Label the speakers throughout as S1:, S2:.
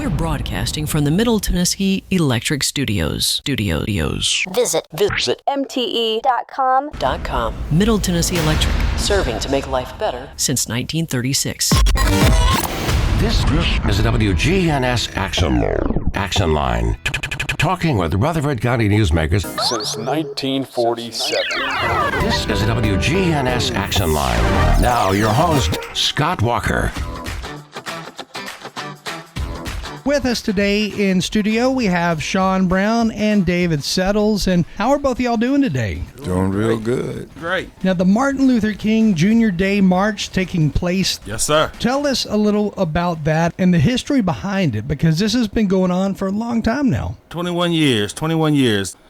S1: We're broadcasting from the Middle Tennessee Electric Studios.
S2: Visit MTE.com.
S1: Middle Tennessee Electric, serving to make life better since 1936.
S3: This is the WGNS Action Line. Talking with Rutherford County newsmakers
S4: since 1947.
S3: This is the WGNS Action Line. Now, your host, Scott Walker.
S5: With us today in studio, we have Sean Brown and David Settles. And how are both of y'all doing today?
S6: Doing real good.
S4: Great.
S5: Now, the Martin Luther King Jr. Day March taking place.
S4: Yes, sir.
S5: Tell us a little about that and the history behind it, because this has been going on for a long time now.
S4: 21 years.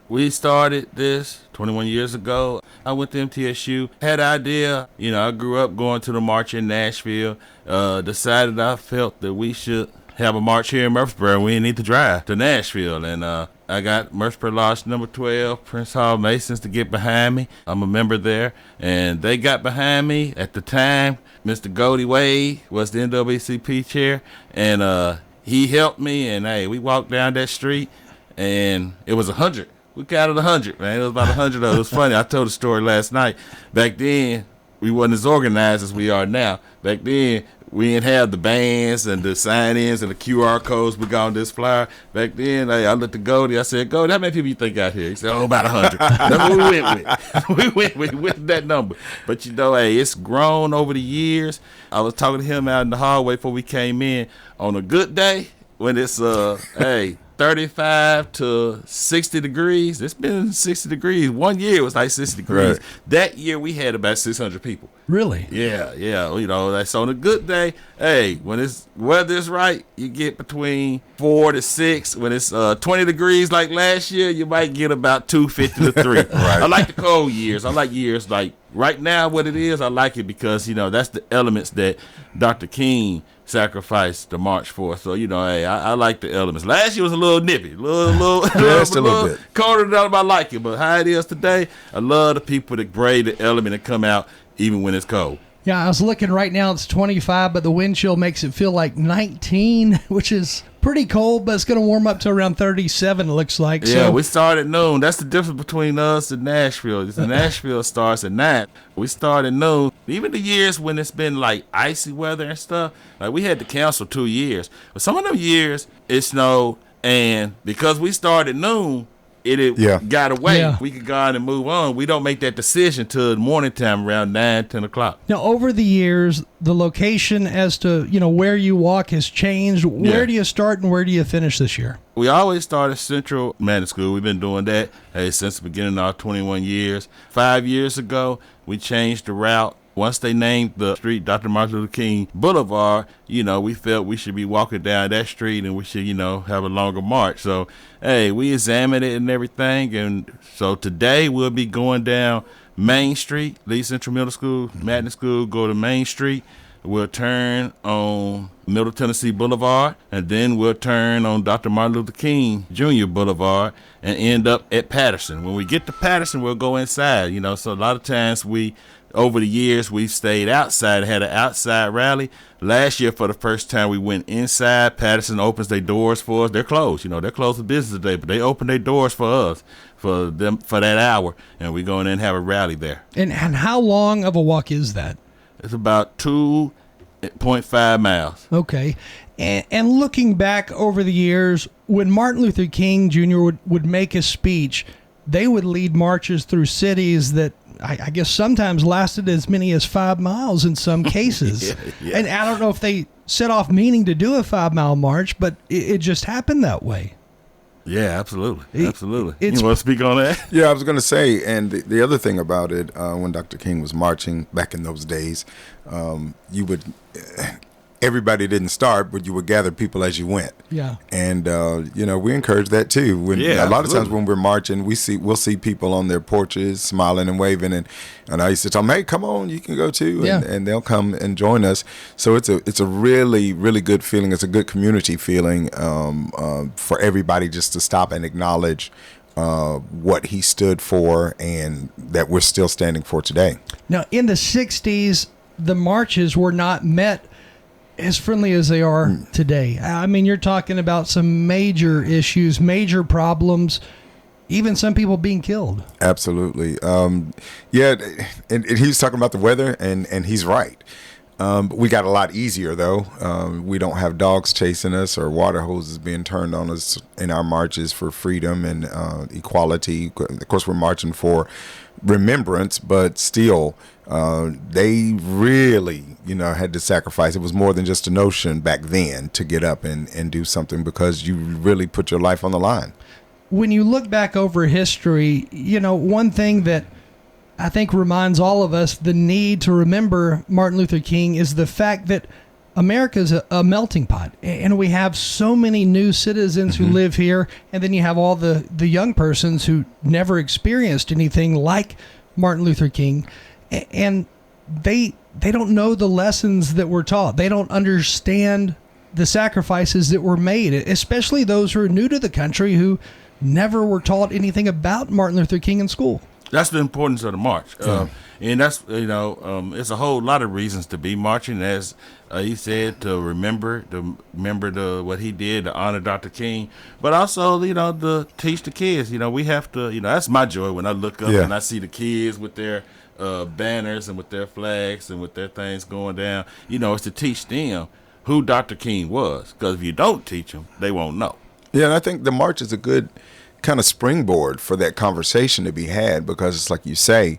S4: We started this 21 years ago. I went to MTSU, had an idea. I grew up going to the march in Nashville, decided I felt that we should have a march here in Murfreesboro. We didn't need to drive to Nashville. And I got Murfreesboro Lodge number 12, Prince Hall Masons, to get behind me. I'm a member there. And they got behind me. At the time, Mr. Goldie Wade was the NAACP chair. And he helped me. And, hey, we walked down that street, and it was 100. We counted 100, man. It was about 100 of us. It was funny. I told a story last night. Back then, we wasn't as organized as we are now. Back then, we didn't have the bands and the sign-ins and the QR codes we got on this flyer. Back then, I looked at Goldie. I said, Goldie, how many people you think out here? He said, about 100. That's what we went with. We went with that number. But, it's grown over the years. I was talking to him out in the hallway before we came in. On a good day, when it's, 35 to 60 degrees. It's been 60 degrees. 1 year it was like 60 degrees. Right. That year we had about 600 people.
S5: Really?
S4: Yeah. That's on a good day. Hey, when it's weather's right, you get between 4 to 6. When it's 20 degrees like last year, you might get about 250 to 3. Right. I like the cold years. I like years like right now what it is. I like it because, that's the elements that Dr. King sacrificed the march for. So, I like the elements. Last year was a little nippy, a little bit colder than I like it. But how it is today, I love the people that brave the element and come out even when it's cold.
S5: Yeah, I was looking right now, it's 25, but the wind chill makes it feel like 19, which is pretty cold, but it's going to warm up to around 37, it looks like.
S4: Yeah, we start at noon. That's the difference between us and Nashville. Nashville starts at 9. We start at noon. Even the years when it's been like icy weather and stuff, like we had to cancel 2 years. But some of them years, it snowed, and because we started at noon, it got away. Yeah. We could go on and move on. We don't make that decision till the morning time around 9, 10 o'clock.
S5: Now, over the years, the location as to, where you walk has changed. Where do you start and where do you finish this year?
S4: We always start at Central Magnet School. We've been doing that since the beginning of our 21 years. 5 years ago, we changed the route. Once they named the street Dr. Martin Luther King Boulevard, we felt we should be walking down that street and we should, have a longer march. So, we examined it and everything. And so today we'll be going down Main Street, Lee Central Middle School, Magnet School, go to Main Street. We'll turn on Middle Tennessee Boulevard, and then we'll turn on Dr. Martin Luther King Jr. Boulevard and end up at Patterson. When we get to Patterson, we'll go inside, So a lot of times over the years, we've stayed outside, had an outside rally. Last year, for the first time, we went inside. Patterson opens their doors for us. They're closed, they're closed for business today, but they open their doors for us, for that hour, and we go in and have a rally there.
S5: And how long of a walk is that?
S4: It's about 2.5 miles.
S5: Okay. And looking back over the years, when Martin Luther King Jr. would make a speech, they would lead marches through cities that I guess sometimes lasted as many as 5 miles in some cases. Yeah. And I don't know if they set off meaning to do a 5-mile march, but it just happened that way.
S4: Yeah, absolutely. You want to speak on that?
S6: Yeah, I was going to say, and the other thing about it, when Dr. King was marching back in those days, everybody didn't start, but you would gather people as you went.
S5: Yeah.
S6: And we encourage that too. A lot of times when we're marching, we'll see people on their porches smiling and waving, and I used to tell them, "Hey, come on, you can go too," and they'll come and join us. So it's a really, really good feeling. It's a good community feeling for everybody just to stop and acknowledge what he stood for and that we're still standing for today.
S5: Now, in the 60s, the marches were not met as friendly as they are today. I mean, you're talking about some major issues, major problems, even some people being killed.
S6: Absolutely. Yeah, and he's talking about the weather, and he's right. We got a lot easier, though. We don't have dogs chasing us or water hoses being turned on us in our marches for freedom and equality. Of course, we're marching for remembrance, but still, they really, had to sacrifice. It was more than just a notion back then to get up and do something, because you really put your life on the line.
S5: When you look back over history, one thing that I think reminds all of us the need to remember Martin Luther King is the fact that America is a melting pot, and we have so many new citizens who live here, and then you have all the young persons who never experienced anything like Martin Luther King, and they don't know the lessons that were taught. They don't understand the sacrifices that were made, especially those who are new to the country who never were taught anything about Martin Luther King in school.
S4: That's the importance of the march. And that's, it's a whole lot of reasons to be marching, as he said, to remember what he did, to honor Dr. King, but also, to teach the kids. We have to, that's my joy when I look up and I see the kids with their banners and with their flags and with their things going down. It's to teach them who Dr. King was, because if you don't teach them, they won't know.
S6: Yeah, and I think the march is a good kind of springboard for that conversation to be had, because it's like you say,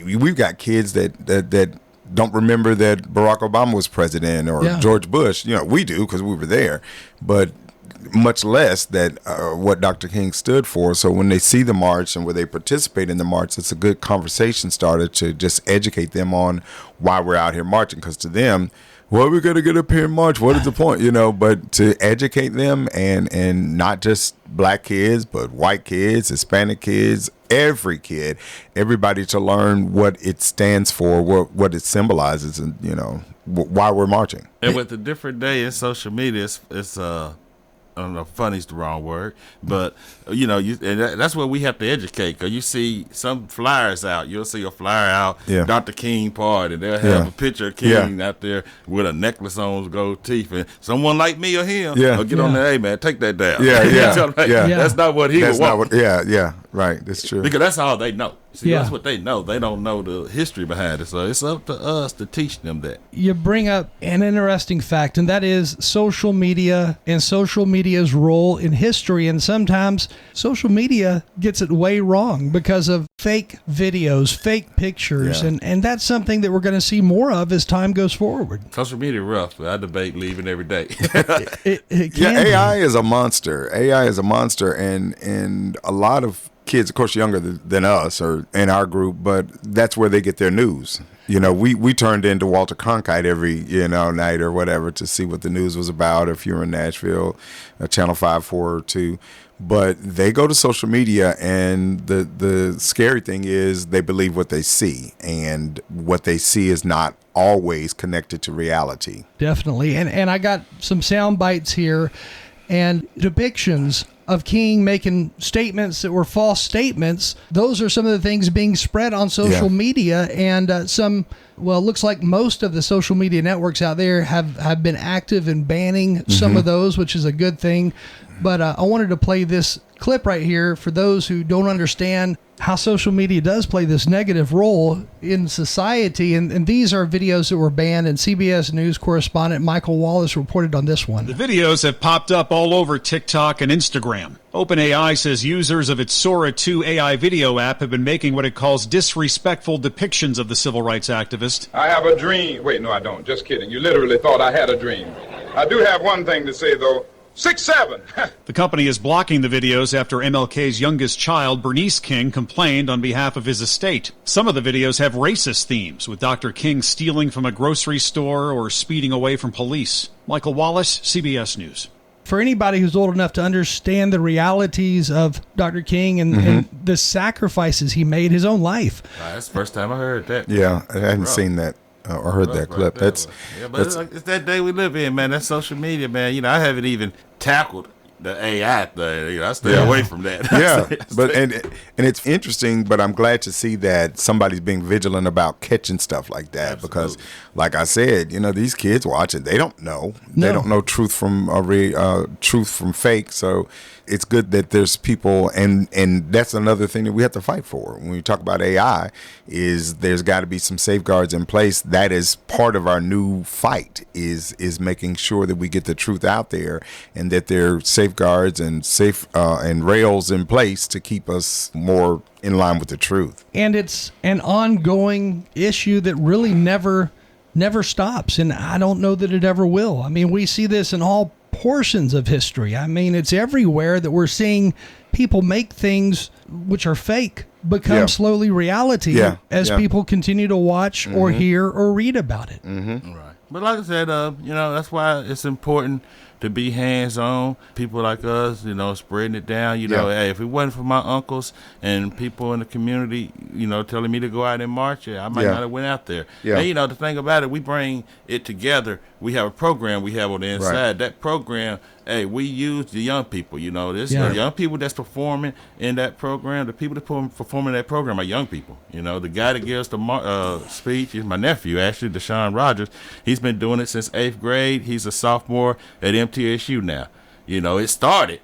S6: we've got kids that don't remember that Barack Obama was president or George Bush. We do, because we were there, but much less that what Dr. King stood for. So when they see the march and where they participate in the march, it's a good conversation starter to just educate them on why we're out here marching, because to them, well, we got to get up here and march. What is the point? But to educate them, and not just black kids, but white kids, Hispanic kids, everybody to learn what it stands for, what it symbolizes, and, why we're marching.
S4: And with the different day in social media, it's I don't know, funny's the wrong word, but and that's what we have to educate. Because you see some flyers out, you'll see a flyer out, Dr. King party, and they'll have a picture of King out there with a necklace on his gold teeth, and someone like me or him will get on there, hey man, take that down. That's not what he would want.
S6: Right, that's true.
S4: Because that's all they know. See, that's what they know. They don't know the history behind it. So it's up to us to teach them that.
S5: You bring up an interesting fact, and that is social media and social media's role in history. And sometimes social media gets it way wrong because of fake videos, fake pictures. And that's something that we're going to see more of as time goes forward.
S4: Social media rough. I debate leaving every day.
S5: It can
S6: AI is a monster. AI is a monster. And a lot of kids, of course, younger than us or in our group, but that's where they get their news. We turned into Walter Cronkite every night or whatever to see what the news was about. If you're in Nashville, Channel 5, 4, or 2, but they go to social media, and the scary thing is they believe what they see, and what they see is not always connected to reality.
S5: Definitely, and I got some sound bites here and depictions of King making statements that were false statements. Those are some of the things being spread on social media, and it looks like most of the social media networks out there have been active in banning some of those, which is a good thing. But I wanted to play this clip right here for those who don't understand how social media does play this negative role in society. And these are videos that were banned, and CBS News correspondent Michael Wallace reported on this one.
S7: The videos have popped up all over TikTok and Instagram. OpenAI says users of its Sora 2 AI video app have been making what it calls disrespectful depictions of the civil rights activist.
S8: I have a dream. Wait, no, I don't. Just kidding. You literally thought I had a dream. I do have one thing to say, though. 6'7".
S7: The company is blocking the videos after MLK's youngest child, Bernice King, complained on behalf of his estate. Some of the videos have racist themes, with Dr. King stealing from a grocery store or speeding away from police. Michael Wallace, CBS News.
S5: For anybody who's old enough to understand the realities of Dr. King and the sacrifices he made, his own life.
S4: That's the first time I heard that.
S6: Yeah, I hadn't seen that. Or heard that clip.
S4: It's that day we live in, man. That's social media, man. I haven't even tackled the AI thing. I stay away from that.
S6: Yeah, but and it's interesting, but I'm glad to see that somebody's being vigilant about catching stuff like that. Absolutely. Because, like I said, these kids watching, they don't know. No. They don't know truth from fake. So it's good that there's people, and that's another thing that we have to fight for when we talk about AI. Is there's got to be some safeguards in place. That is part of our new fight. Is making sure that we get the truth out there, and that there are safeguards and and rails in place to keep us more in line with the truth.
S5: And it's an ongoing issue that really never stops, and I don't know that it ever will. I mean, we see this in all portions of history. I mean, it's everywhere that we're seeing people make things which are fake become slowly reality as people continue to watch or hear or read about it.
S4: Mm-hmm. Right. But like I said, that's why it's important to be hands-on. People like us, spreading it down. Hey, if it wasn't for my uncles and people in the community, telling me to go out and march, I might not have went out there. Yeah. And, the thing about it, we bring it together. We have a program we have on the inside. Right. That program, hey, we use the young people. The young people that's performing in that program. The people that performing in that program are young people. The guy that gives the speech is my nephew, actually, Deshaun Rogers. He's been doing it since 8th grade. He's a sophomore at MTSU now. It started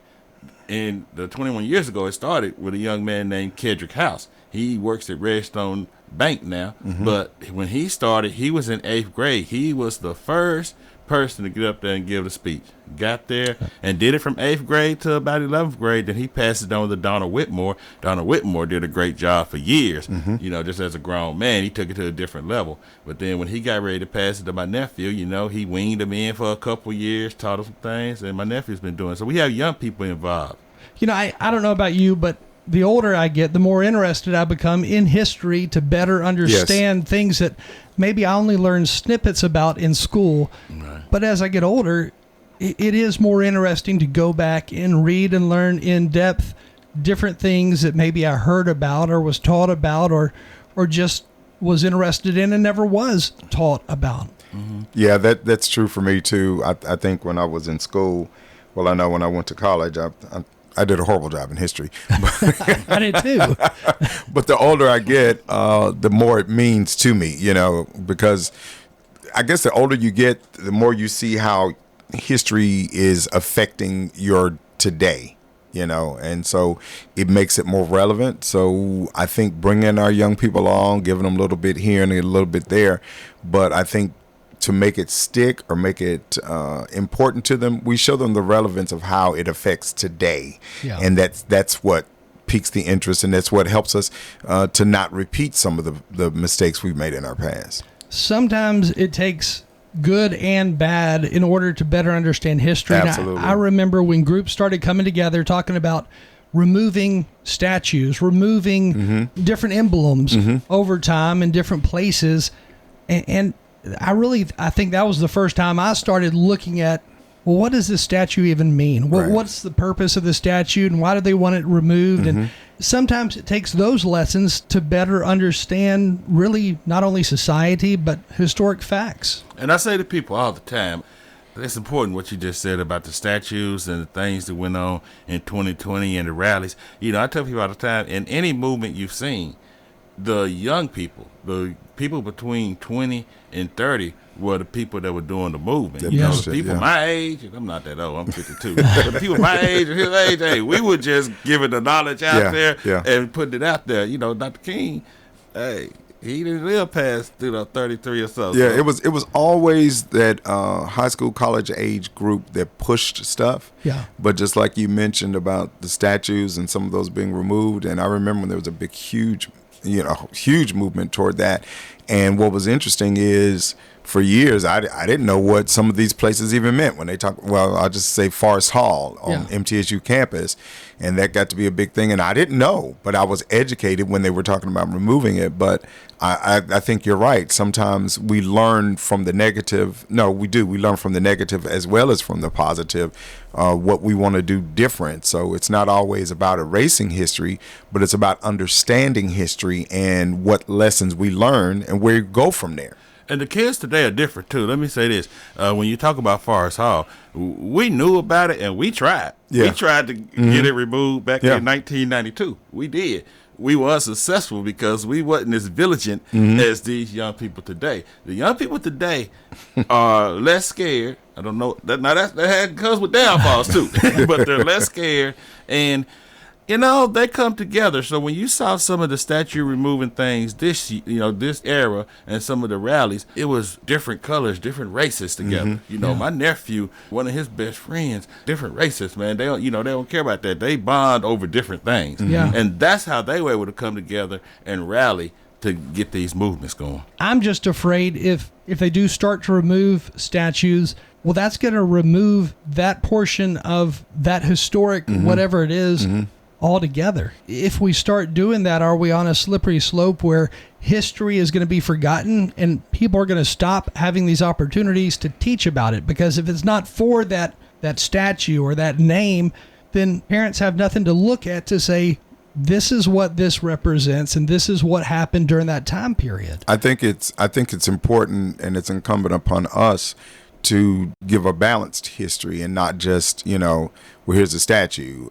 S4: in the 21 years ago. It started with a young man named Kedrick House. He works at Redstone Bank now. Mm-hmm. But when he started, he was in 8th grade. He was the first person to get up there and give the speech. Got there and did it from 8th grade to about 11th grade. Then he passed it on to Donald Whitmore. Donald Whitmore did a great job for years, just as a grown man. He took it to a different level. But then when he got ready to pass it to my nephew, he weaned him in for a couple years, taught him some things, and my nephew's been doing it. So we have young people involved.
S5: I don't know about you, but the older I get, the more interested I become in history to better understand things that maybe I only learned snippets about in school. Right. But as I get older, it is more interesting to go back and read and learn in depth different things that maybe I heard about or was taught about or just was interested in and never was taught about.
S6: Mm-hmm. Yeah, that's true for me too. I think when I was in school, I know when I went to college, I did a horrible job in history.
S5: I did too.
S6: But the older I get, the more it means to me, because I guess the older you get, the more you see how history is affecting your today, and so it makes it more relevant. So I think bringing our young people along, giving them a little bit here and a little bit there, but I think to make it stick or make it important to them, we show them the relevance of how it affects today. Yeah. And that's what piques the interest, and that's what helps us to not repeat some of the mistakes we've made in our past.
S5: Sometimes it takes good and bad in order to better understand history.
S6: Absolutely.
S5: I remember when groups started coming together talking about removing statues, removing different emblems over time in different places, and I think that was the first time I started looking at, well, what does this statue even mean? What's the purpose of the statue, and why do they want it removed? And sometimes it takes those lessons to better understand really not only society, but historic facts.
S4: And I say to people all the time, it's important what you just said about the statues and the things that went on in 2020 and the rallies. I tell people all the time, in any movement you've seen, the young people, the people between 20 and 30 were the people that were doing the movement. The people my age, and I'm not that old, I'm 52, but the people my age and his age, hey, we were just giving the knowledge out there and putting it out there. Dr. King, hey, he didn't live past 33 or so.
S6: Yeah, it was always that high school, college age group that pushed stuff.
S5: Yeah.
S6: But just like you mentioned about the statues and some of those being removed, and I remember when there was a big, huge movement toward that. And what was interesting is, for years, I didn't know what some of these places even meant when they talk. Well, I'll just say Forest Hall on MTSU campus, and that got to be a big thing. And I didn't know, but I was educated when they were talking about removing it. But I think you're right. Sometimes we learn from the negative. No, we do. We learn from the negative as well as from the positive, what we want to do different. So it's not always about erasing history, but it's about understanding history and what lessons we learn and where you go from there.
S4: And the kids today are different, too. Let me say this. When you talk about Forest Hall, we knew about it and we tried.
S6: Yeah.
S4: We tried to get it removed back in 1992. We did. We were unsuccessful because we wasn't as vigilant as these young people today. The young people today are less scared. I don't know. That comes with downfalls, too. But they're less scared. And they come together. So when you saw some of the statue removing things this era and some of the rallies, it was different colors, different races together. My nephew, one of his best friends, different races, man. They don't care about that. They bond over different things.
S5: Yeah.
S4: And that's how they were able to come together and rally to get these movements going.
S5: I'm just afraid if they do start to remove statues, well, that's going to remove that portion of that historic whatever it is altogether. If we start doing that, are we on a slippery slope where history is going to be forgotten and people are going to stop having these opportunities to teach about it? Because if it's not for that statue or that name, then parents have nothing to look at to say, this is what this represents and this is what happened during that time period.
S6: I think it's important, and it's incumbent upon us to give a balanced history and not just, well, here's a statue.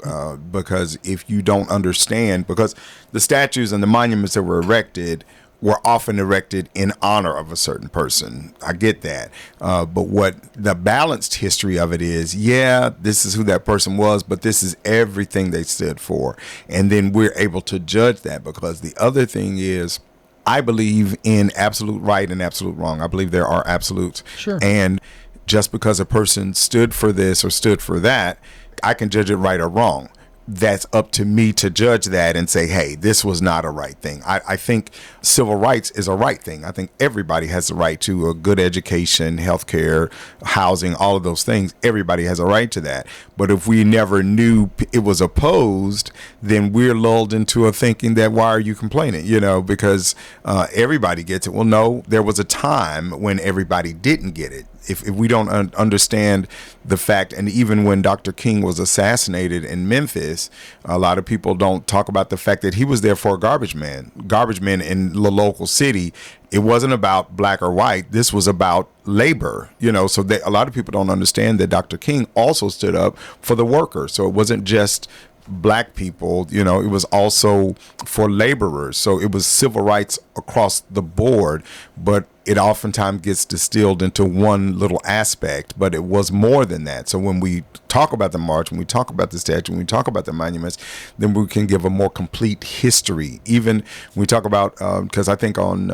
S6: Because if you don't understand, because the statues and the monuments that were erected were often erected in honor of a certain person. I get that. But what the balanced history of it is, this is who that person was, but this is everything they stood for. And then we're able to judge that, because the other thing is, I believe in absolute right and absolute wrong. I believe there are absolutes.
S5: Sure.
S6: And just because a person stood for this or stood for that, I can judge it right or wrong. That's up to me to judge that and say, hey, this was not a right thing. I think civil rights is a right thing. I think everybody has the right to a good education, healthcare, housing, all of those things. Everybody has a right to that. But if we never knew it was opposed, then we're lulled into a thinking that, why are you complaining? Because everybody gets it. Well, no, there was a time when everybody didn't get it. If we don't understand the fact, and even when Dr. King was assassinated in Memphis, a lot of people don't talk about the fact that he was there for a garbage man in the local city. It wasn't about black or white. This was about labor, so a lot of people don't understand that Dr. King also stood up for the worker. So it wasn't just black people, it was also for laborers. So it was civil rights across the board, but it oftentimes gets distilled into one little aspect, but it was more than that. So when we talk about the march, when we talk about the statue, when we talk about the monuments, then we can give a more complete history. Even when we talk about, because I think on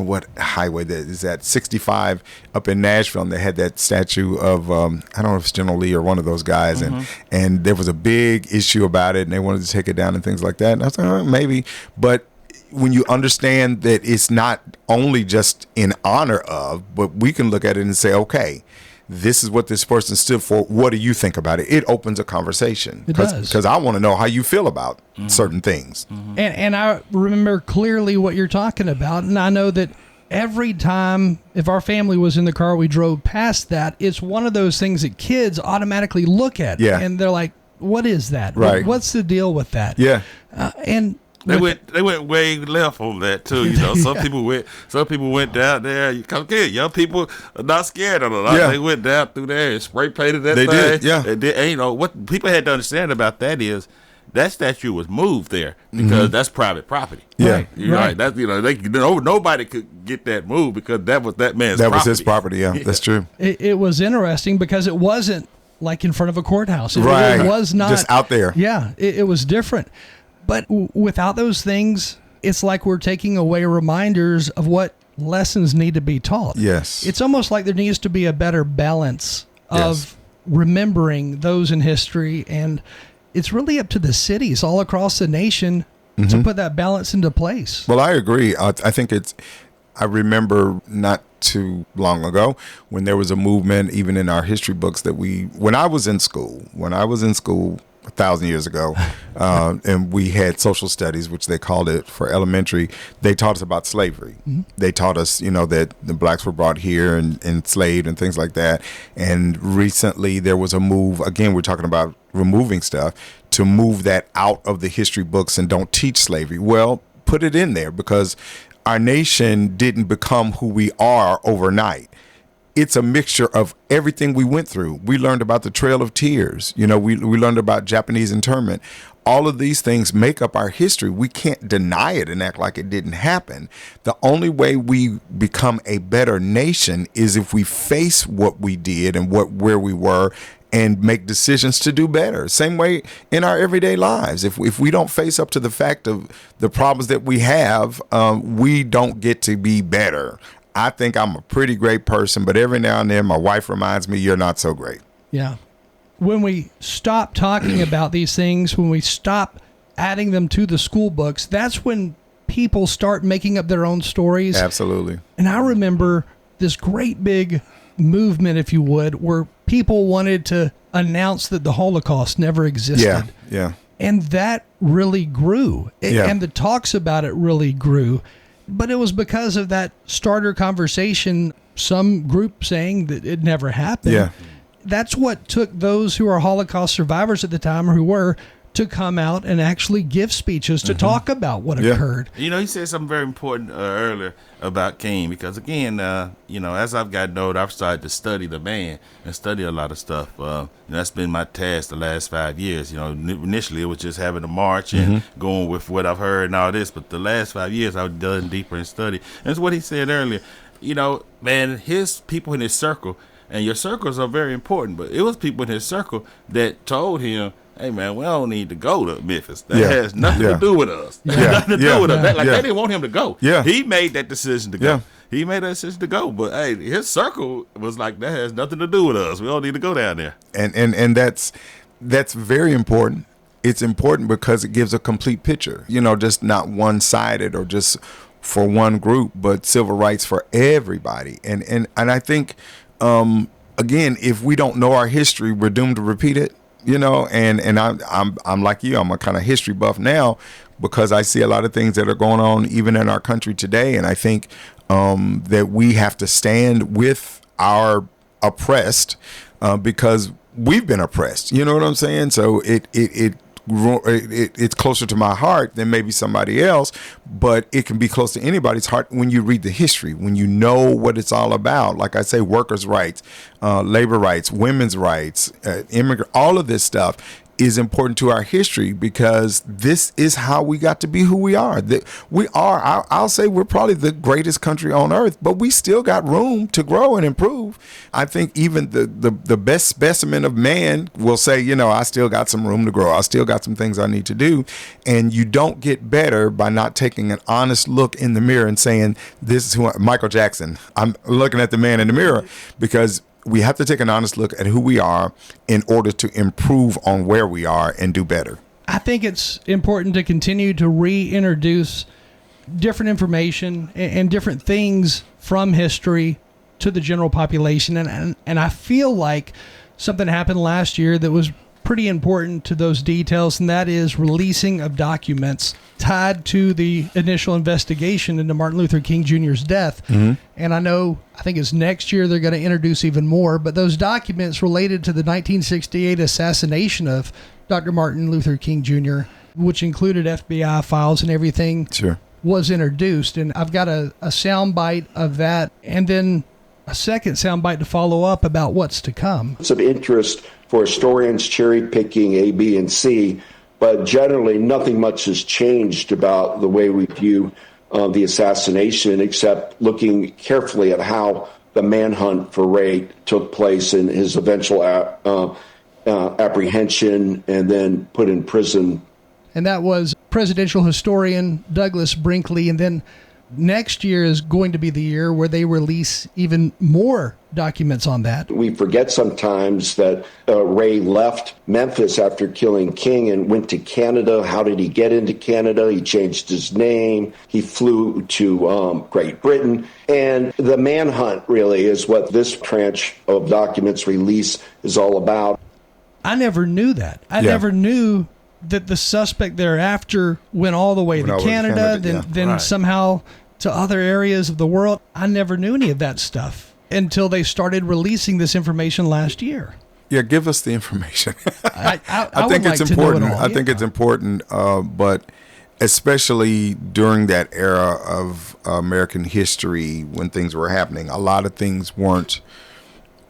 S6: what highway that is that 65 up in Nashville, and they had that statue of, I don't know if it's General Lee or one of those guys, and there was a big issue about it, and they wanted to take it down and things like that. And I was like, maybe, but when you understand that it's not only just in honor of, but we can look at it and say, okay, this is what this person stood for. What do you think about it? It opens a conversation.
S5: It does.
S6: Because I want to know how you feel about certain things.
S5: And I remember clearly what you're talking about. And I know that every time, if our family was in the car, we drove past that, it's one of those things that kids automatically look at.
S6: Yeah.
S5: And they're like, what is that?
S6: Right.
S5: What's the deal with that?
S6: Yeah.
S5: And
S4: They went way left on that too. Some people went down there. Young people are not scared of it.
S6: Yeah.
S4: They went down through there and spray painted that
S6: They
S4: thing.
S6: did, yeah.
S4: And what people had to understand about that is that statue was moved there because that's private property.
S6: Yeah.
S4: Right. You're right. That's nobody could get that moved because that was that man's property.
S6: That was his property. Yeah, that's true.
S5: it was interesting because it wasn't like in front of a courthouse. It
S6: Right.
S5: was not
S6: just out there.
S5: Yeah, it was different. But without those things, it's like we're taking away reminders of what lessons need to be taught.
S6: Yes.
S5: It's almost like there needs to be a better balance of remembering those in history. And it's really up to the cities all across the nation to put that balance into place.
S6: Well, I agree. I think I remember not too long ago when there was a movement, even in our history books, that when I was in school, 1,000 years ago, and we had social studies, which they called it for elementary. They taught us about slavery. They taught us, that the blacks were brought here and enslaved and things like that. And recently there was a move, again, we're talking about removing stuff, to move that out of the history books and don't teach slavery. Well, put it in there because our nation didn't become who we are overnight. It's a mixture of everything we went through. We learned about the Trail of Tears. We learned about Japanese internment. All of these things make up our history. We can't deny it and act like it didn't happen. The only way we become a better nation is if we face what we did and where we were and make decisions to do better. Same way in our everyday lives. If we don't face up to the fact of the problems that we have, we don't get to be better. I think I'm a pretty great person, but every now and then my wife reminds me, you're not so great.
S5: Yeah. When we stop talking about these things, when we stop adding them to the school books, that's when people start making up their own stories.
S6: Absolutely.
S5: And I remember this great big movement, if you would, where people wanted to announce that the Holocaust never existed.
S6: Yeah.
S5: And that really grew. And the talks about it really grew. But it was because of that starter conversation, some group saying that it never happened.
S6: Yeah.
S5: That's what took those who are Holocaust survivors at the time, or who were, to come out and actually give speeches to talk about what occurred.
S4: You said something very important earlier about King, because again, as I've gotten older, I've started to study the man and study a lot of stuff. That's been my task the last 5 years. Initially it was just having a march and going with what I've heard and all this, but the last 5 years I've done deeper in study. And that's what he said earlier. Man, his people in his circle, and your circles are very important, but it was people in his circle that told him, hey, man, we don't need to go to Memphis. That has nothing to do with us. That has nothing to do with us. They didn't want him to go.
S6: Yeah.
S4: He made that decision to go. He made that decision to go. But, hey, his circle was like, that has nothing to do with us. We don't need to go down there.
S6: And that's very important. It's important because it gives a complete picture, just not one-sided or just for one group, but civil rights for everybody. And I think, again, if we don't know our history, we're doomed to repeat it. And I'm like you. I'm a kind of history buff now because I see a lot of things that are going on even in our country today, and I think that we have to stand with our oppressed because we've been oppressed. You know what I'm saying? So it's closer to my heart than maybe somebody else, but it can be close to anybody's heart when you read the history, when you know what it's all about. Like I say, workers' rights, labor rights, women's rights, immigrant, all of this stuff is important to our history because this is how we got to be who we are. I'll say we're probably the greatest country on earth, but we still got room to grow and improve. I think even the best specimen of man will say, I still got some room to grow. I still got some things I need to do. And you don't get better by not taking an honest look in the mirror and saying, this is who Michael Jackson. I'm looking at the man in the mirror because we have to take an honest look at who we are in order to improve on where we are and do better.
S5: I think it's important to continue to reintroduce different information and different things from history to the general population. And I feel like something happened last year that was pretty important to those details, and that is releasing of documents tied to the initial investigation into Martin Luther King Jr.'s death. And I think it's next year they're going to introduce even more, but those documents related to the 1968 assassination of Dr. Martin Luther King Jr., which included FBI files and everything, was introduced. And I've got a soundbite of that, and then a second soundbite to follow up about what's to come.
S9: It's of interest for historians cherry picking A, B, and C, but generally nothing much has changed about the way we view the assassination, except looking carefully at how the manhunt for Ray took place and his eventual apprehension and then put in prison.
S5: And that was presidential historian Douglas Brinkley. And then next year is going to be the year where they release even more documents on that.
S9: We forget sometimes that Ray left Memphis after killing King and went to Canada. How did he get into Canada? He changed his name. He flew to Great Britain. And the manhunt really is what this tranche of documents release is all about.
S5: I never knew that. I never knew that the suspect thereafter went all the way to Canada, then somehow to other areas of the world. I never knew any of that stuff until they started releasing this information last year.
S6: Yeah, give us the information.
S5: I
S6: think
S5: would
S6: it's
S5: like
S6: important.
S5: To know it all.
S6: I think it's important, but especially during that era of American history when things were happening, a lot of things weren't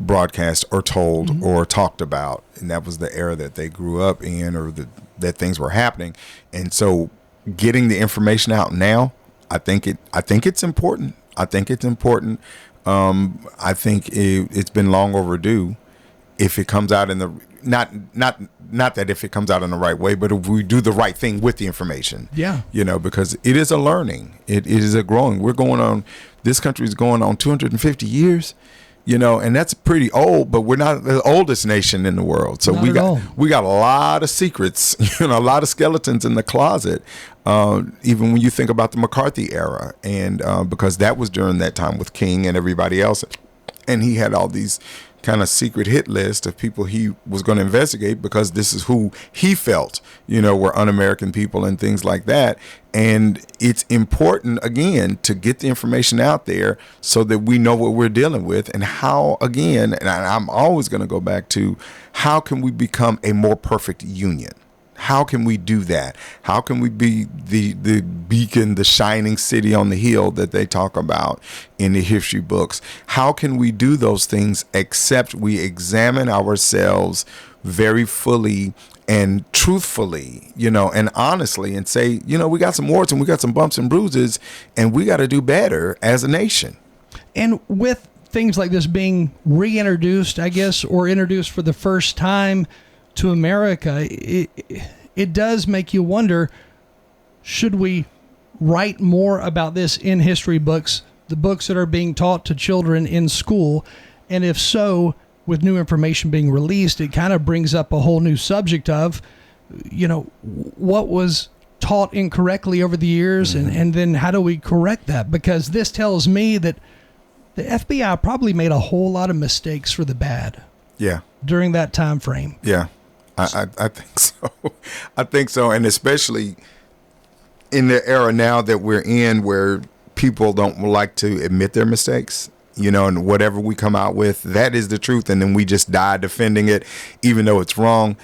S6: broadcast or told or talked about, and that was the era that they grew up in, or that things were happening. And so getting the information out now, I think it's important. I think it's important. I think it's been long overdue. If it comes out in the not that if it comes out in the right way, but if we do the right thing with the information. Yeah. Because it is a learning. It is a growing. This country is going on 250 years. And that's pretty old, but we're not the oldest nation in the world. So we got a lot of secrets, a lot of skeletons in the closet. Even when you think about the McCarthy era, and because that was during that time with King and everybody else, and he had all these kind of secret hit list of people he was going to investigate because this is who he felt, were un-American people and things like that. And it's important, again, to get the information out there so that we know what we're dealing with and how, again, and I'm always going to go back to, how can we become a more perfect union? How can we do that? How can we be the beacon, the shining city on the hill that they talk about in the history books? How can we do those things except we examine ourselves very fully and truthfully, and honestly, and say, we got some warts and we got some bumps and bruises, and we got to do better as a nation.
S5: And with things like this being reintroduced, I guess, or introduced for the first time to America, it does make you wonder, should we write more about this in history books, the books that are being taught to children in school? And if so, with new information being released, it kind of brings up a whole new subject of, what was taught incorrectly over the years, and then how do we correct that? Because this tells me that the FBI probably made a whole lot of mistakes for the bad.
S6: Yeah.
S5: During that time frame.
S6: Yeah. I think so. I think so. And especially in the era now that we're in, where people don't like to admit their mistakes, and whatever we come out with, that is the truth. And then we just die defending it, even though it's wrong.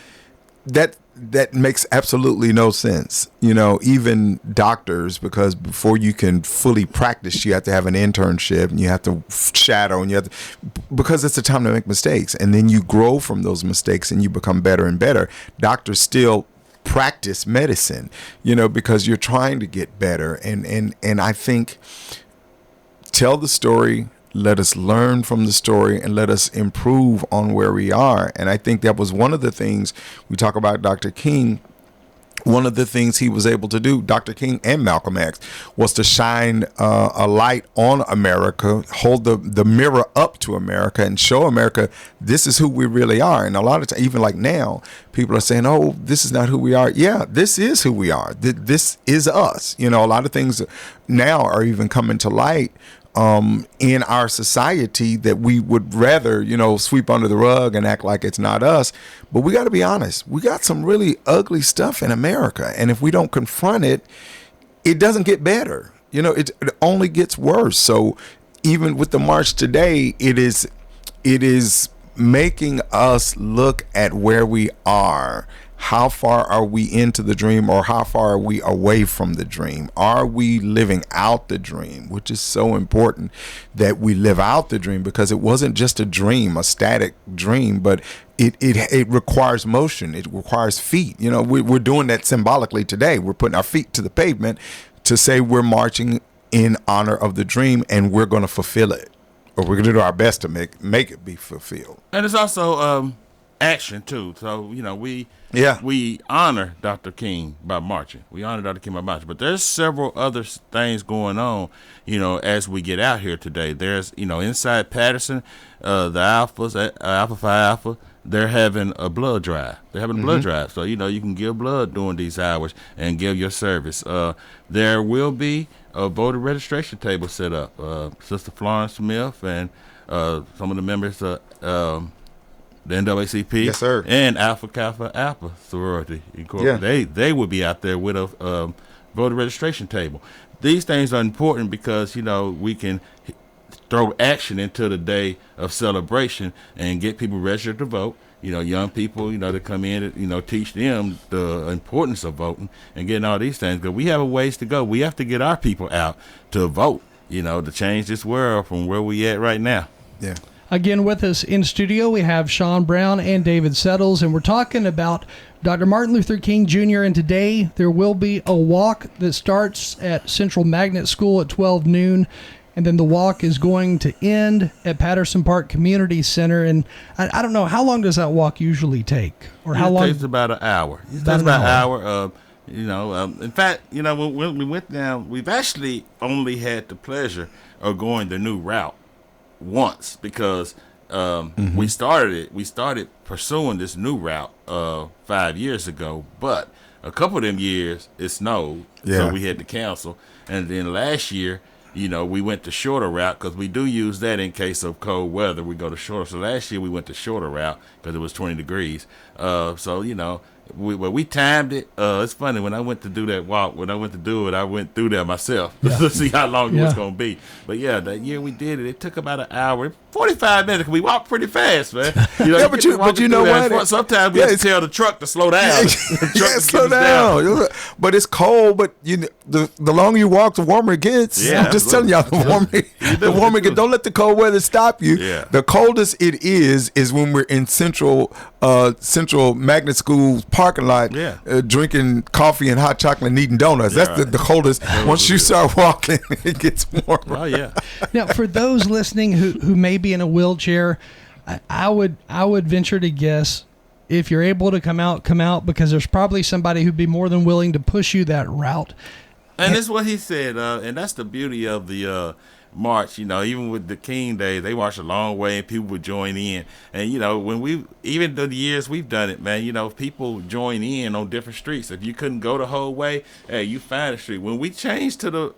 S6: That makes absolutely no sense. Even doctors, because before you can fully practice, you have to have an internship and you have to shadow, and because it's a time to make mistakes, and then you grow from those mistakes and you become better and better. Doctors still practice medicine, because you're trying to get better. And I think, tell the story. Let us learn from the story and let us improve on where we are. And I think that was one of the things we talk about Dr. King. One of the things he was able to do, Dr. King and Malcolm X, was to shine a light on America, hold the mirror up to America and show America this is who we really are. And a lot of times, even like now, people are saying, oh, this is not who we are. Yeah, this is who we are. This is us. A lot of things now are even coming to light in our society that we would rather, sweep under the rug and act like it's not us. But we got to be honest. We got some really ugly stuff in America. And if we don't confront it, it doesn't get better. It only gets worse. So even with the march today, it is making us look at where we are. How far are we into the dream, or how far are we away from the dream? Are we living out the dream, which is so important that we live out the dream, because it wasn't just a dream, a static dream, but it requires motion. It requires feet. We're doing that symbolically today. We're putting our feet to the pavement to say we're marching in honor of the dream, and we're going to fulfill it, or we're going to do our best to make it be fulfilled.
S4: And it's also action too. So we honor Dr. King by marching. But there's several other things going on, as we get out here today. There's, inside Patterson, the Alphas, Alpha Phi Alpha, they're having a blood drive. So, you can give blood during these hours and give your service. There will be a voter registration table set up. Sister Florence Smith and some of the members of the NAACP,
S6: yes, sir,
S4: and Alpha Kappa Alpha sorority, they will be out there with a voter registration table. These things are important because we can throw action into the day of celebration and get people registered to vote. young people, to come in and, teach them the importance of voting and getting all these things. Because we have a ways to go. We have to get our people out to vote, to change this world from where we at right now.
S6: Yeah.
S5: Again, with us in studio, we have Sean Brown and David Settles, and we're talking about Dr. Martin Luther King Jr. And today there will be a walk that starts at Central Magnet School at 12 noon, and then the walk is going to end at Patterson Park Community Center. And I don't know, how long does that walk usually take? Or how long?
S4: It takes about an hour. It takes about an hour. In fact, when we went down, we've actually only had the pleasure of going the new route once, because we started pursuing this new route 5 years ago, but a couple of them years it snowed, so we had to cancel. And then last year, we went the shorter route, because we do use that in case of cold weather. We go to shorter. So last year we went the shorter route because it was 20 degrees. We timed it. It's funny, when I went to do that walk, when I went to do it, I went through there myself to see how long it was going to be. But that year we did it. It took about an hour, 45 minutes. We walked pretty fast, man.
S6: But you know what?
S4: Sometimes we have to tell the truck to slow down.
S6: Slow down. But it's cold. But the longer you walk, the warmer it gets. I'm just telling y'all, the warmer it gets. Don't let the cold weather stop you.
S4: Yeah.
S6: The coldest it is when we're in Central Magnet School's parking lot, drinking coffee and hot chocolate and eating donuts. That's the coldest. Once you start walking, it gets warmer.
S4: Oh yeah.
S5: Now, for those listening who may be in a wheelchair, I would venture to guess, if you're able to come out, because there's probably somebody who'd be more than willing to push you that route.
S4: And that's what he said, and that's the beauty of the march. Even with the King Day, they march a long way and people would join in. And when even the years we've done it, man, people join in on different streets. If you couldn't go the whole way, hey, you find a street. When we changed to the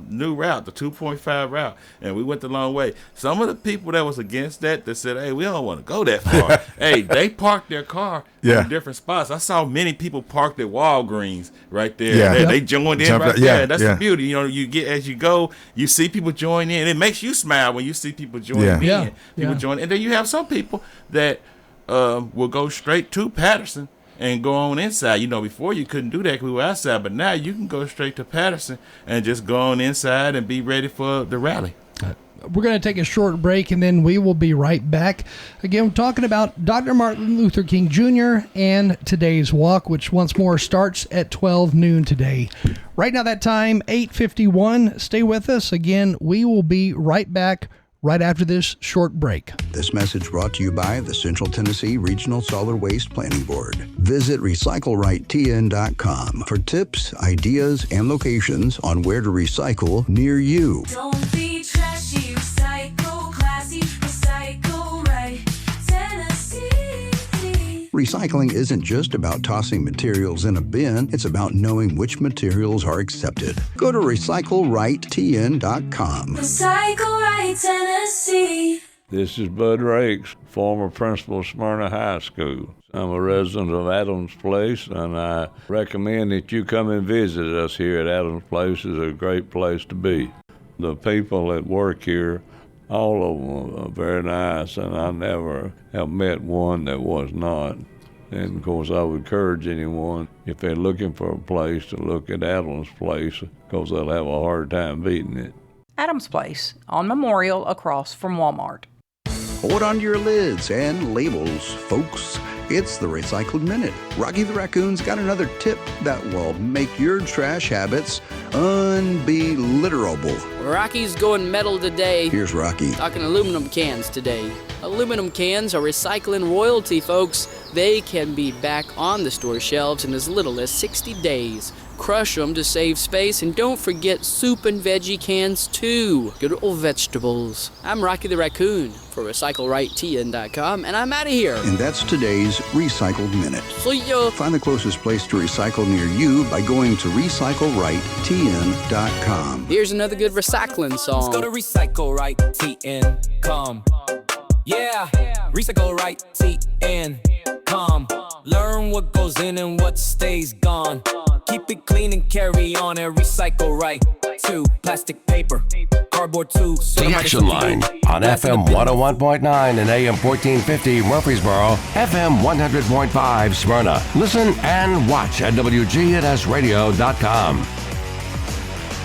S4: new route, the 2.5 route, and we went the long way, some of the people that was against that said, hey, we don't want to go that far. Hey, they parked their car in different spots. I saw many people parked at Walgreens right there.
S6: Yeah.
S4: They joined in right there. That's the beauty. You get, as you go, you see people join in. It makes you smile when you see people join in. Join, and then you have some people that will go straight to Patterson and go on inside. Before you couldn't do that because we were outside, but now you can go straight to Patterson and just go on inside and be ready for the rally.
S5: We're going to take a short break, and then we will be right back. Again, we're talking about Dr. Martin Luther King Jr. and today's walk, which once more starts at 12 noon today. Right now, that time, 8:51. Stay with us. Again, we will be right back right after this short break.
S10: This message brought to you by the Central Tennessee Regional Solid Waste Planning Board. Visit RecycleRightTN.com for tips, ideas, and locations on where to recycle near you.
S11: Don't be trashy, recycle classy, recycle right, Tennessee.
S10: Recycling isn't just about tossing materials in a bin, it's about knowing which materials are accepted. Go to RecycleRightTN.com.
S11: Recycle right, Tennessee.
S12: This is Bud Rakes, former principal of Smyrna High School. I'm a resident of Adams Place, and I recommend that you come and visit us here at Adams Place. It's a great place to be. The people that work here, all of them are very nice, and I never have met one that was not. And, of course, I would encourage anyone, if they're looking for a place, to look at Adams Place, because they'll have a hard time beating it.
S13: Adams Place, on Memorial, across from Walmart.
S10: Hold on to your lids and labels, folks. It's the Recycled Minute. Rocky the Raccoon's got another tip that will make your trash habits unbelitterable.
S14: Rocky's going metal today.
S10: Here's Rocky.
S14: Talking aluminum cans today. Aluminum cans are recycling royalty, folks. They can be back on the store shelves in as little as 60 days. Crush them to save space, and don't forget soup and veggie cans too. Good old vegetables. I'm Rocky the Raccoon for RecycleRightTN.com, and I'm out of here.
S10: And that's today's Recycled Minute.
S14: See ya.
S10: Find the closest place to recycle near you by going to RecycleRightTN.com.
S14: Here's another good recycling song.
S15: Let's go to RecycleRightTN.com. Yeah, RecycleRightTN.com. Learn what goes in and what stays gone. Keep it clean and carry on and recycle right. two, plastic paper, cardboard tubes.
S3: The Action Line on FM 101.9 and AM 1450 Murfreesboro, FM 100.5 Smyrna. Listen and watch at WGNSradio.com.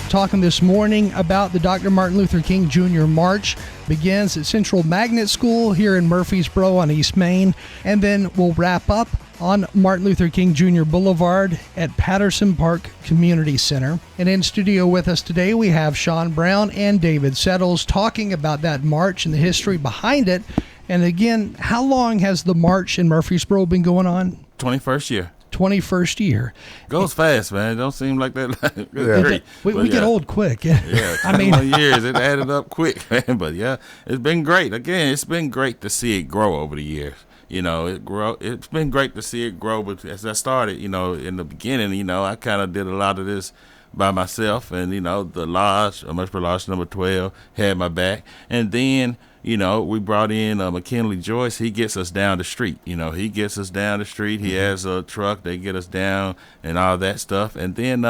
S5: Talking this morning about the Dr. Martin Luther King Jr. March. Begins at Central Magnet School here in Murfreesboro on East Main, and then we'll wrap up on Martin Luther King Jr. Boulevard at Patterson Park Community Center. And in studio with us today, we have Sean Brown and David Settles talking about that march and the history behind it. And again, how long has the march in Murfreesboro been going on?
S4: 21st year.
S5: 21st year.
S4: Goes fast, man. It don't seem like that. Great.
S5: We get old quick.
S4: Yeah, 21 years. It added up quick, man. But yeah, it's been great. Again, it's been great to see it grow over the years. It's been great to see it grow. But as I started, in the beginning, I kind of did a lot of this by myself. And, the lodge, Murfreesboro Lodge number 12, had my back. And then, we brought in McKinley Joyce. He gets us down the street. He gets us down the street. He has a truck. They get us down and all that stuff. And then,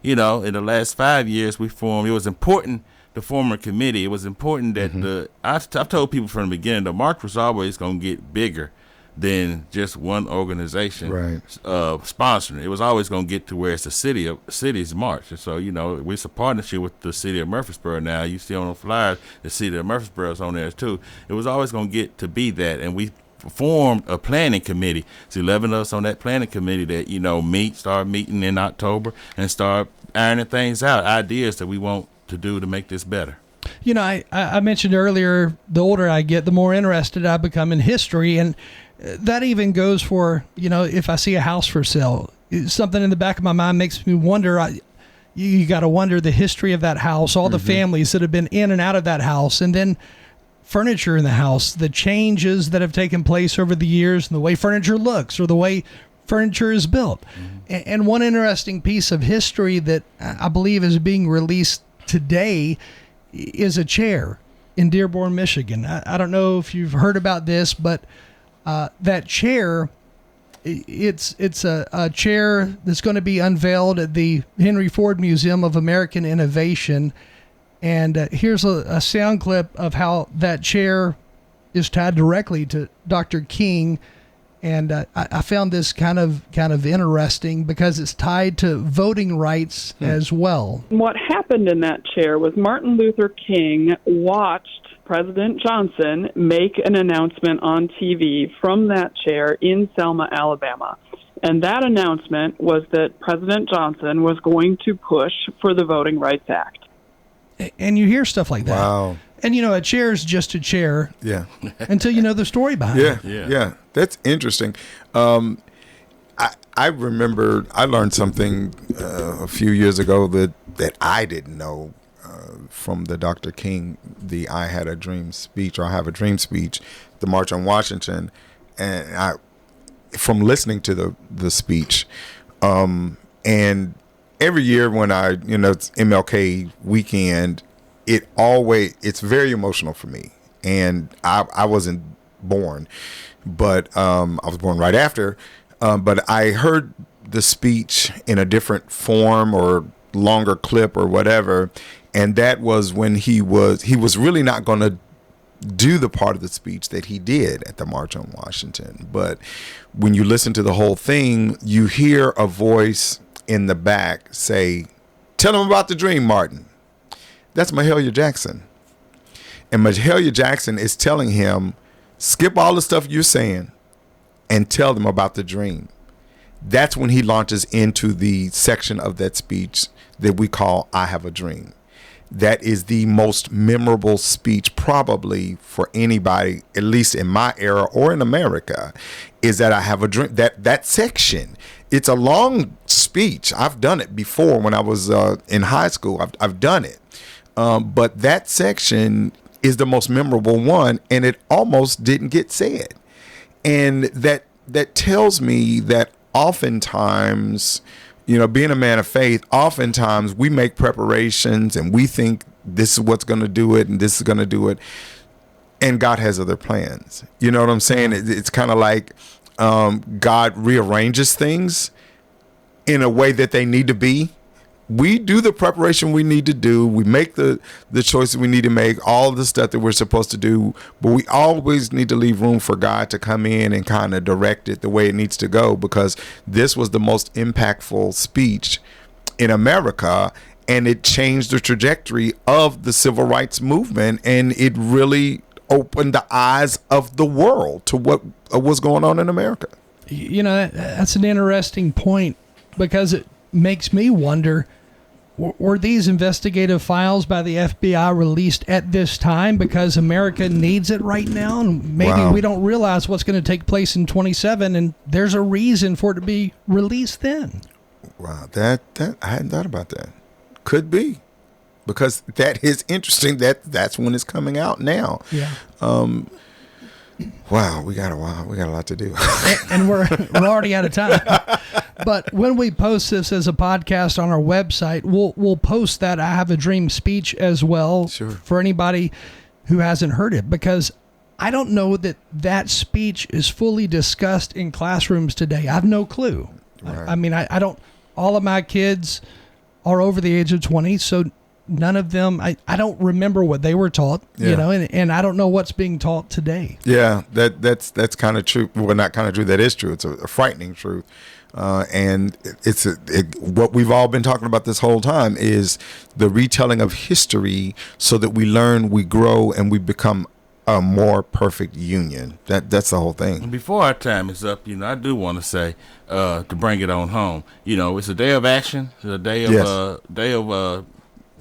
S4: in the last 5 years, we formed. It was important to form a committee. It was important that I've told people from the beginning, the march was always going to get bigger than just one organization sponsoring. It was always going to get to where it's a city's march. And so, it's a partnership with the city of Murfreesboro now. You see on the flyers, the city of Murfreesboro is on there too. It was always going to get to be that. And we formed a planning committee. It's 11 of us on that planning committee that, start meeting in October and start ironing things out, ideas that we want to do to make this better.
S5: I mentioned earlier, the older I get, the more interested I become in history. And that even goes for, if I see a house for sale, something in the back of my mind makes me wonder, you got to wonder the history of that house, all the families that have been in and out of that house, and then furniture in the house, the changes that have taken place over the years, and the way furniture looks or the way furniture is built. And one interesting piece of history that I believe is being released today is a chair in Dearborn, Michigan. I don't know if you've heard about this, but that chair, it's a chair that's going to be unveiled at the Henry Ford Museum of American Innovation. And here's a sound clip of how that chair is tied directly to Dr. King. And I found this kind of interesting because it's tied to voting rights as well.
S16: What happened in that chair was Martin Luther King watched President Johnson make an announcement on TV from that chair in Selma, Alabama. And that announcement was that President Johnson was going to push for the Voting Rights Act.
S5: And you hear stuff like that.
S6: Wow.
S5: And, a chair is just a chair.
S6: Yeah.
S5: Until you know the story behind it.
S6: Yeah. That's interesting. I remember I learned something a few years ago that I didn't know from the Dr. King, the I Had a Dream speech, or I Have a Dream speech, the March on Washington. And from listening to the speech, and every year when it's MLK weekend, it's very emotional for me. And I wasn't born, but I was born right after. But I heard the speech in a different form or longer clip or whatever. And that was when he was really not going to do the part of the speech that he did at the March on Washington. But when you listen to the whole thing, you hear a voice in the back say, "Tell him about the dream, Martin." That's Mahalia Jackson. And Mahalia Jackson is telling him, skip all the stuff you're saying and tell them about the dream. That's when he launches into the section of that speech that we call I Have a Dream. That is the most memorable speech probably for anybody, at least in my era or in America, is that I have a dream. That section, it's a long speech. I've done it before when I was in high school. I've done it. But that section is the most memorable one, and it almost didn't get said. And that tells me that oftentimes, being a man of faith, oftentimes we make preparations and we think this is what's going to do it and this is going to do it. And God has other plans. You know what I'm saying? It's kind of like God rearranges things in a way that they need to be we do the preparation we need to do. We make the choices we need to make, all the stuff that we're supposed to do. But we always need to leave room for God to come in and kind of direct it the way it needs to go, because this was the most impactful speech in America, and it changed the trajectory of the civil rights movement, and it really opened the eyes of the world to what was going on in America.
S5: You know, that's an interesting point, because it makes me wonder, were these investigative files by the FBI released at this time because America needs it right now? And maybe we don't realize what's going to take place in 27, and there's a reason for it to be released then.
S6: Wow, that I hadn't thought about that. Could be, because that is interesting. That's when it's coming out now.
S5: Yeah.
S6: Wow, we got a lot to do,
S5: and we're already out of time. But when we post this as a podcast on our website, we'll post that "I Have a Dream" speech as well, for anybody who hasn't heard it, because I don't know that speech is fully discussed in classrooms today. I have no clue. Right. I mean, I don't. All of my kids are over the age of 20, so none of them, I don't remember what they were taught, and I don't know what's being taught today.
S6: Yeah, that's kind of true. Well, not kind of true. That is true. It's a frightening truth. And what we've all been talking about this whole time is the retelling of history, so that we learn, we grow, and we become a more perfect union. That's the whole thing.
S4: Before our time is up, I do want to say, to bring it on home, it's a day of action, it's a day of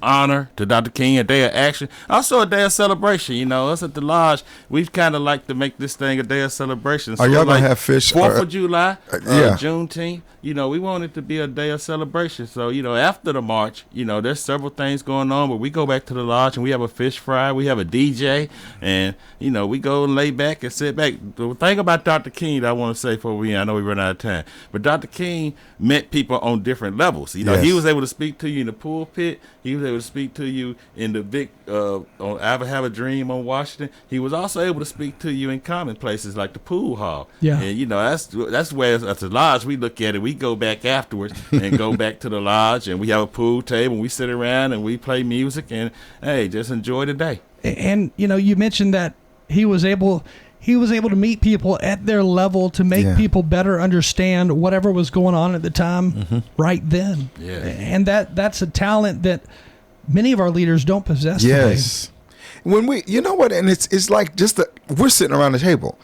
S4: honor to Dr. King, a day of action, also a day of celebration. Us at the lodge, we've kind of like to make this thing a day of celebration.
S6: So are y'all gonna have fish?
S4: 4th of July, Juneteenth. We want it to be a day of celebration. So after the march, there's several things going on, but we go back to the lodge and we have a fish fry, we have a DJ, and we go and lay back and sit back. The thing about Dr. King that I want to say before I know we run out of time, but Dr. King met people on different levels. He was able to speak to you in the pulpit. He was able to speak to you in the big on I Have a Dream on Washington. He was also able to speak to you in common places like the pool hall. Yeah. And that's where at the lodge we look at it. We go back afterwards and go back to the lodge, and we have a pool table and we sit around and we play music and just enjoy the day. And
S5: you mentioned that he was able to meet people at their level to make people better understand whatever was going on at the time right then. Yeah. And that's a talent that many of our leaders don't possess today.
S6: When we, and it's like we're sitting around the table.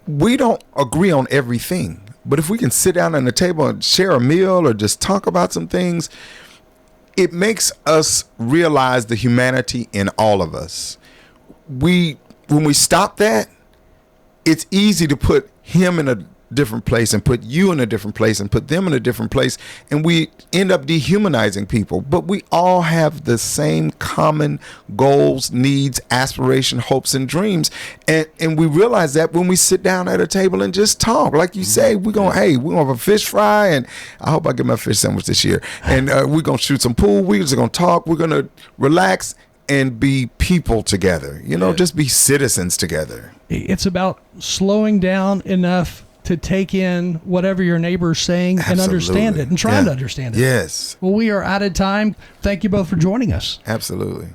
S6: We don't agree on everything, but if we can sit down at the table and share a meal or just talk about some things, it makes us realize the humanity in all of us. When we stop that, it's easy to put him in a different place and put you in a different place and put them in a different place, and we end up dehumanizing people. But we all have the same common goals, needs, aspirations, hopes, and dreams, and we realize that when we sit down at a table and just talk, like you say, we're gonna have a fish fry, and I hope I get my fish sandwich this year, and we're gonna shoot some pool, we're just gonna talk, we're gonna relax and be people together, just be citizens together.
S5: It's about slowing down enough to take in whatever your neighbor's saying and understand it and trying to understand it.
S6: Yes.
S5: Well, we are out of time. Thank you both for joining us.
S6: Absolutely.